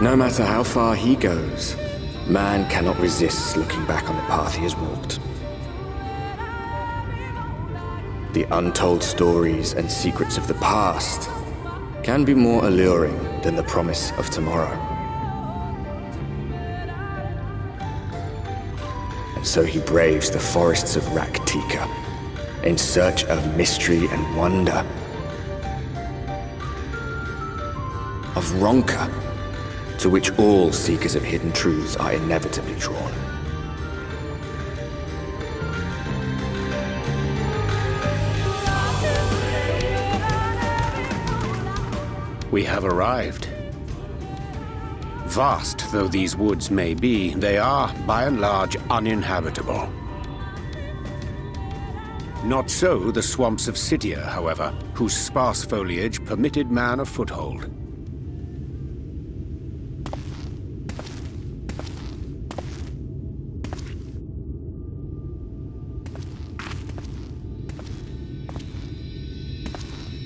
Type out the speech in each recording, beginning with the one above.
No matter how far he goes, man cannot resist looking back on the path he has walked. The untold stories and secrets of the past can be more alluring than the promise of tomorrow. And so he braves the forests of Raktika in search of mystery and wonder. Of Ronka, to which all seekers of hidden truths are inevitably drawn. We have arrived. Vast though these woods may be, they are, by and large, uninhabitable. Not so the swamps of Scythia, however, whose sparse foliage permitted man a foothold.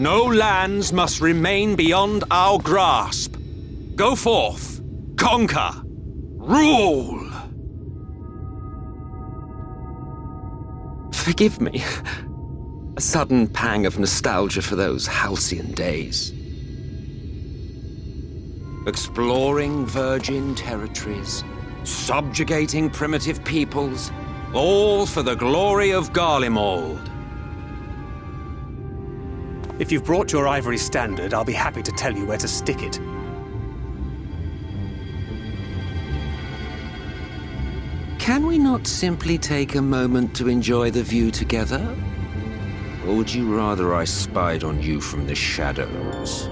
No lands must remain beyond our grasp. Go forth, conquer, rule! Forgive me. A sudden pang of nostalgia for those halcyon days. Exploring virgin territories, subjugating primitive peoples, all for the glory of Garlemald. If you've brought your ivory standard, I'll be happy to tell you where to stick it. Can we not simply take a moment to enjoy the view together? Or would you rather I spied on you from the shadows?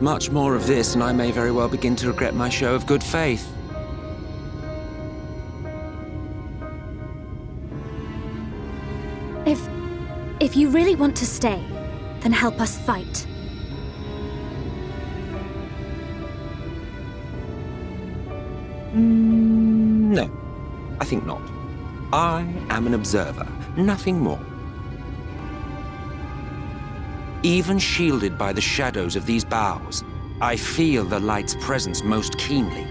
Much more of this, and I may very well begin to regret my show of good faith. If you really want to stay, then help us fight. No, I think not. I am an observer, nothing more. Even shielded by the shadows of these boughs, I feel the light's presence most keenly.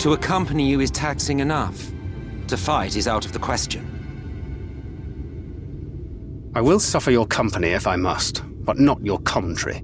To accompany you is taxing enough. To fight is out of the question. I will suffer your company if I must, but not your commentary.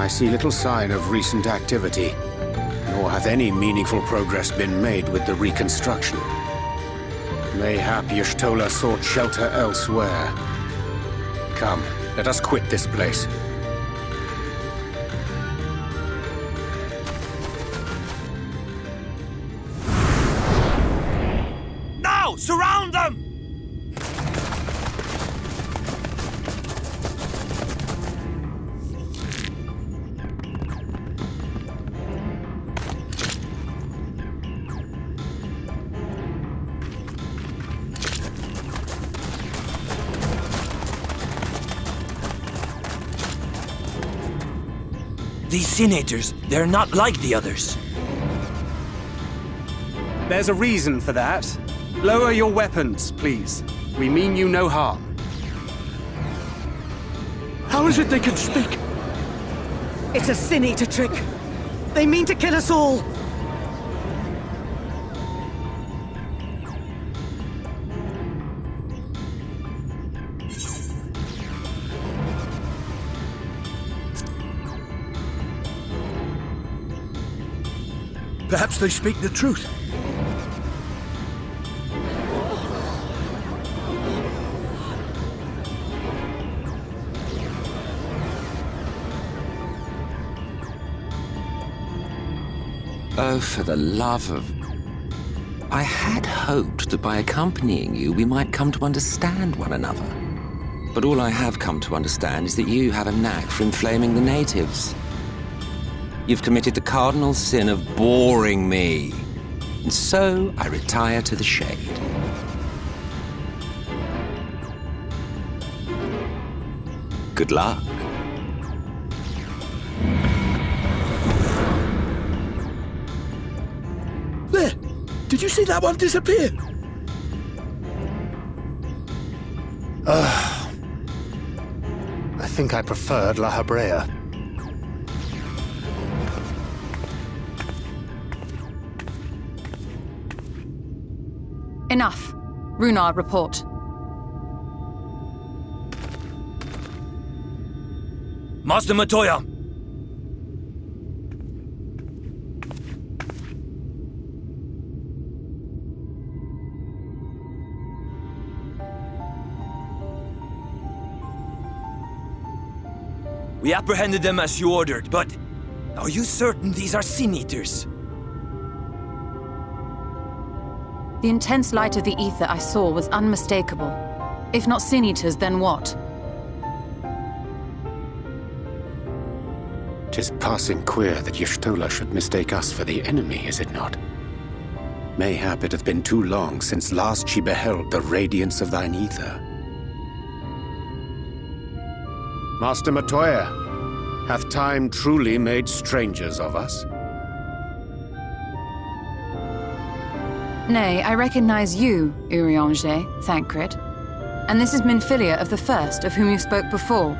I see little sign of recent activity, nor hath any meaningful progress been made with the reconstruction. Mayhap Y'shtola sought shelter elsewhere. Come, let us quit this place. Now! Surround them! These senators, they're not like the others. There's a reason for that. Lower your weapons, please. We mean you no harm. How is it they can speak? It's a sin-eater trick. They mean to kill us all. Perhaps they speak the truth. Oh, for the love of... I had hoped that by accompanying you, we might come to understand one another. But all I have come to understand is that you have a knack for inflaming the natives. You've committed the cardinal sin of boring me. And so I retire to the shade. Good luck. There! Did you see that one disappear? I think I preferred La Habrea. Enough. Runar, report. Master Matoya! We apprehended them as you ordered, but are you certain these are sin-eaters? The intense light of the ether I saw was unmistakable. If not sin-eaters, then what? 'Tis passing queer that Y'shtola should mistake us for the enemy, is it not? Mayhap it hath been too long since last she beheld the radiance of thine ether. Master Matoya, hath time truly made strangers of us? Nay, I recognize you, Urianger, Thancred. And this is Minfilia of the First, of whom you spoke before.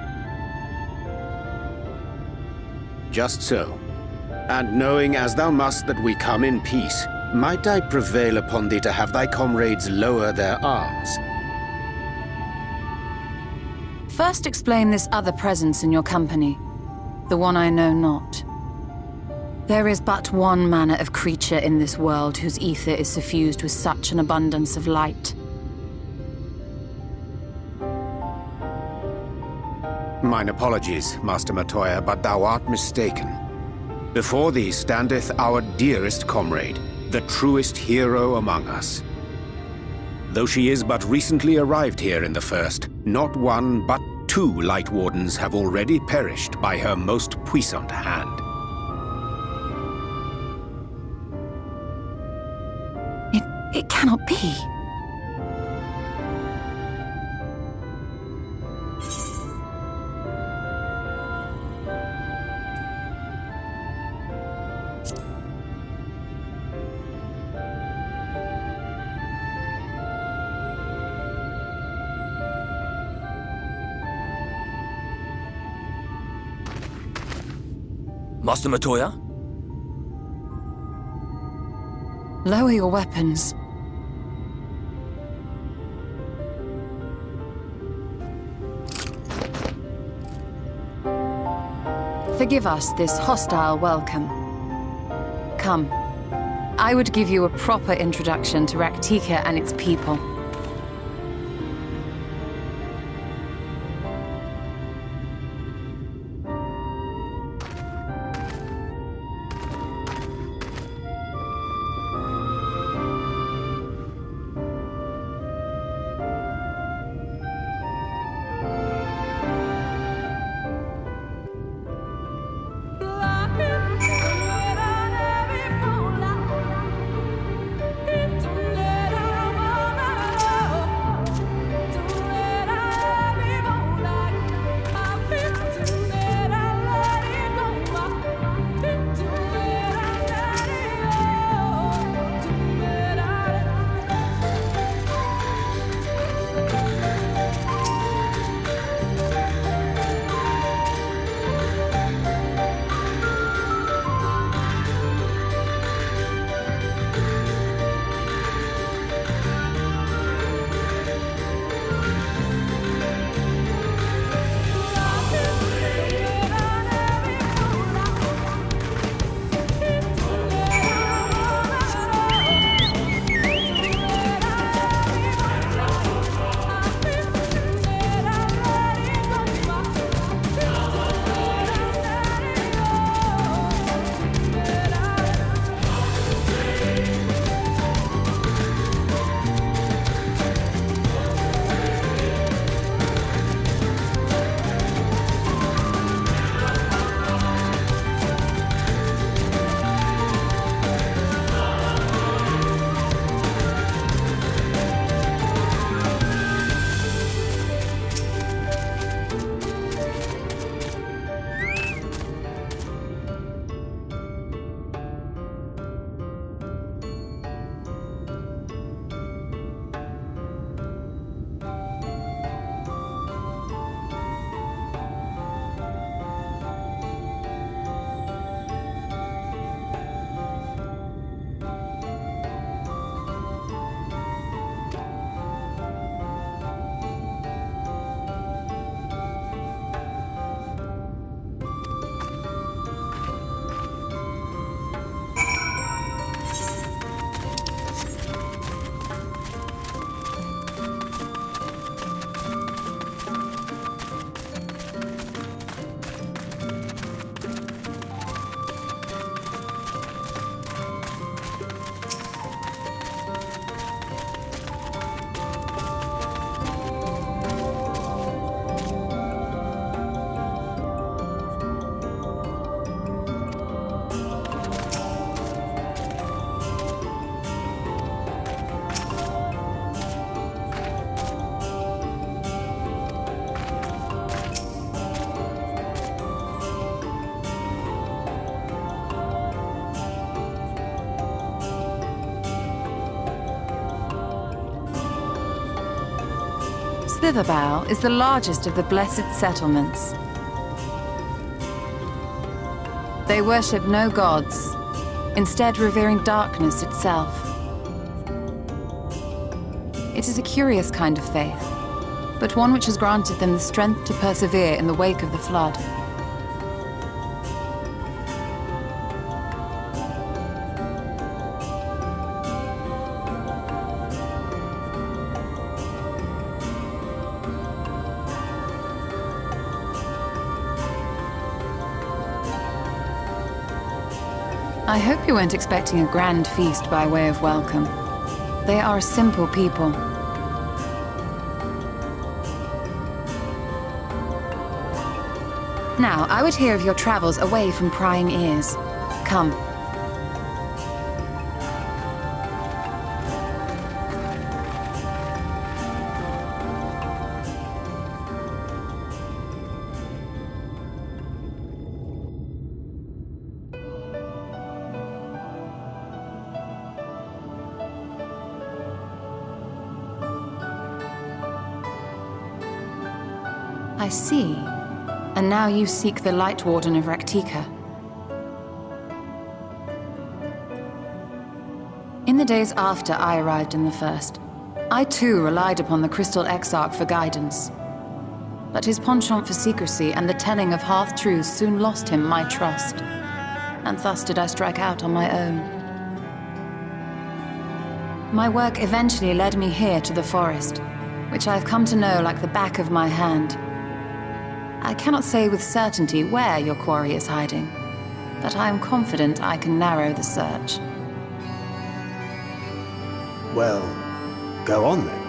Just so. And knowing as thou must that we come in peace, might I prevail upon thee to have thy comrades lower their arms? First explain this other presence in your company, the one I know not. There is but one manner of creature in this world whose ether is suffused with such an abundance of light. Mine apologies, Master Matoya, but thou art mistaken. Before thee standeth our dearest comrade, the truest hero among us. Though she is but recently arrived here in the First, not one but two Light Wardens have already perished by her most puissant hand. It cannot be. Master Matoya? Lower your weapons. Forgive us this hostile welcome. Come. I would give you a proper introduction to Raktika and its people. Slitherbow is the largest of the blessed settlements. They worship no gods, instead revering darkness itself. It is a curious kind of faith, but one which has granted them the strength to persevere in the wake of the flood. I hope you weren't expecting a grand feast by way of welcome. They are a simple people. Now, I would hear of your travels away from prying ears. Come. I see. And now you seek the Light Warden of Raktika. In the days after I arrived in the First, I too relied upon the Crystal Exarch for guidance. But his penchant for secrecy and the telling of half-truths soon lost him my trust. And thus did I strike out on my own. My work eventually led me here to the forest, which I have come to know like the back of my hand. I cannot say with certainty where your quarry is hiding, but I am confident I can narrow the search. Well, go on then.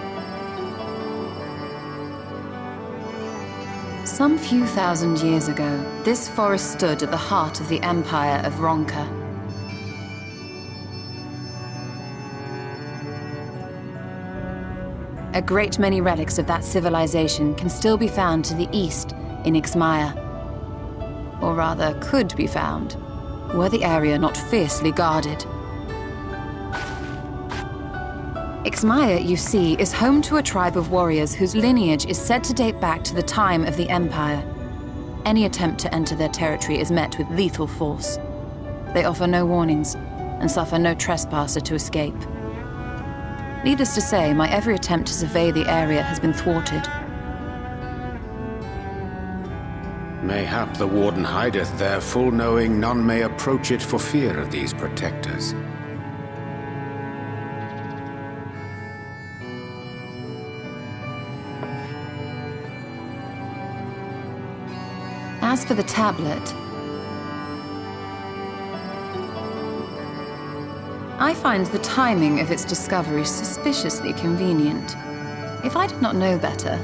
Some few thousand years ago, this forest stood at the heart of the Empire of Ronka. A great many relics of that civilization can still be found to the east in Ixmaya. Or rather, could be found, were the area not fiercely guarded. Ixmaya, you see, is home to a tribe of warriors whose lineage is said to date back to the time of the Empire. Any attempt to enter their territory is met with lethal force. They offer no warnings, and suffer no trespasser to escape. Needless to say, my every attempt to survey the area has been thwarted. Mayhap the Warden hideth there, full knowing none may approach it for fear of these protectors. As for the tablet, I find the timing of its discovery suspiciously convenient. If I did not know better,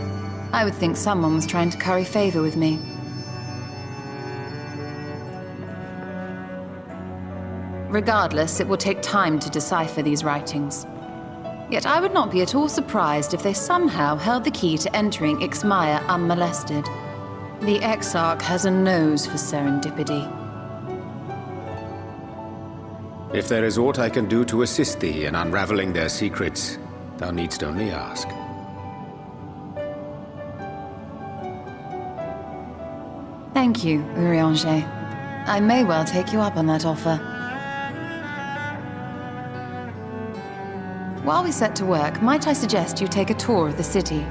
I would think someone was trying to curry favor with me. Regardless, it will take time to decipher these writings. Yet I would not be at all surprised if they somehow held the key to entering Ixmaya unmolested. The Exarch has a nose for serendipity. If there is aught I can do to assist thee in unraveling their secrets, thou needst only ask. Thank you, Urianger. I may well take you up on that offer. While we set to work, might I suggest you take a tour of the city?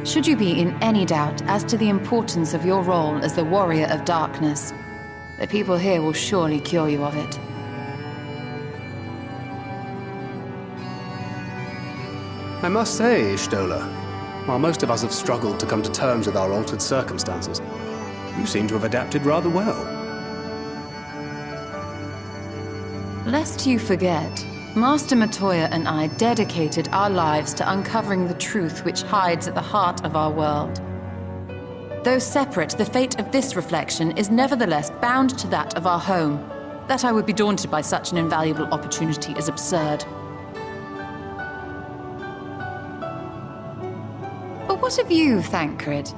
Should you be in any doubt as to the importance of your role as the Warrior of Darkness, the people here will surely cure you of it. I must say, Stola, while most of us have struggled to come to terms with our altered circumstances, you seem to have adapted rather well. Lest you forget, Master Matoya and I dedicated our lives to uncovering the truth which hides at the heart of our world. Though separate, the fate of this reflection is nevertheless bound to that of our home. That I would be daunted by such an invaluable opportunity is absurd. But what of you, Thancred?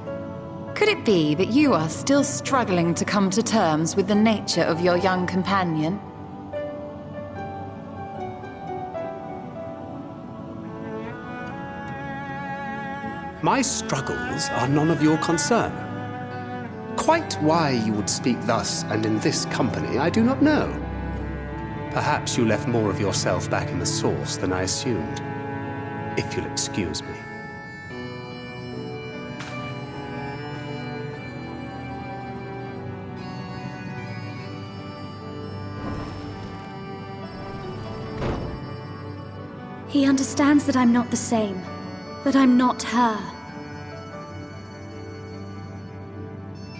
Could it be that you are still struggling to come to terms with the nature of your young companion? My struggles are none of your concern. Quite why you would speak thus and in this company, I do not know. Perhaps you left more of yourself back in the source than I assumed, if you'll excuse me. He understands that I'm not the same, that I'm not her.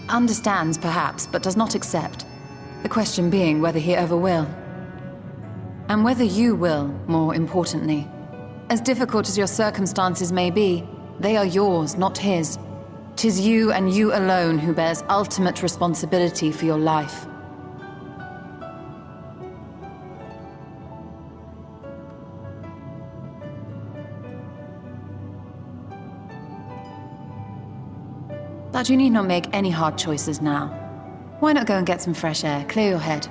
Understands, perhaps, but does not accept. The question being whether he ever will. And whether you will, more importantly. As difficult as your circumstances may be, they are yours, not his. 'Tis you and you alone who bears ultimate responsibility for your life. But you need not make any hard choices now. Why not go and get some fresh air, clear your head?